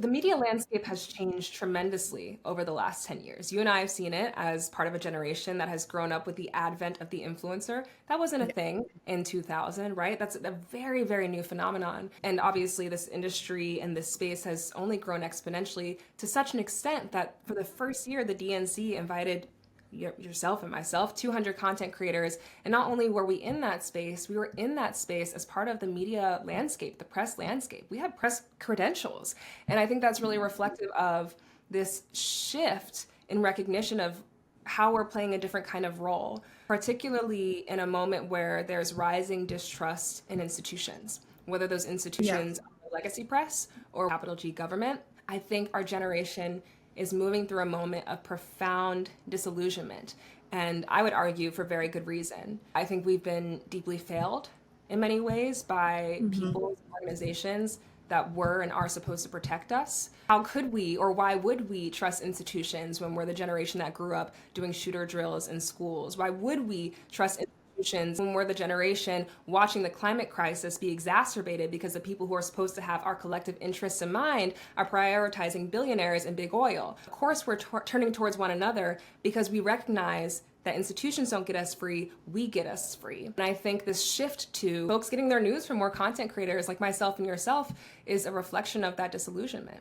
The media landscape has changed tremendously over the last 10 years. You and I have seen it as part of a generation that has grown up with the advent of the influencer. That wasn't a thing in 2000, right? That's a very, very new phenomenon. And obviously this industry and this space has only grown exponentially to such an extent that for the first year, the DNC invited yourself and myself, 200 content creators. And not only were we in that space, we were in that space as part of the media landscape, the press landscape. We had press credentials. And I think that's really reflective of this shift in recognition of how we're playing a different kind of role, particularly in a moment where there's rising distrust in institutions, whether those institutions are legacy press or capital G government. I think our generation is moving through a moment of profound disillusionment. And I would argue for very good reason. I think we've been deeply failed in many ways by people, organizations that were and are supposed to protect us. How could we, or why would we trust institutions when we're the generation that grew up doing shooter drills in schools? Why would we trust institutions when we're the generation watching the climate crisis be exacerbated because the people who are supposed to have our collective interests in mind are prioritizing billionaires and big oil? Of course, we're turning towards one another because we recognize that institutions don't get us free, we get us free. And I think this shift to folks getting their news from more content creators like myself and yourself is a reflection of that disillusionment.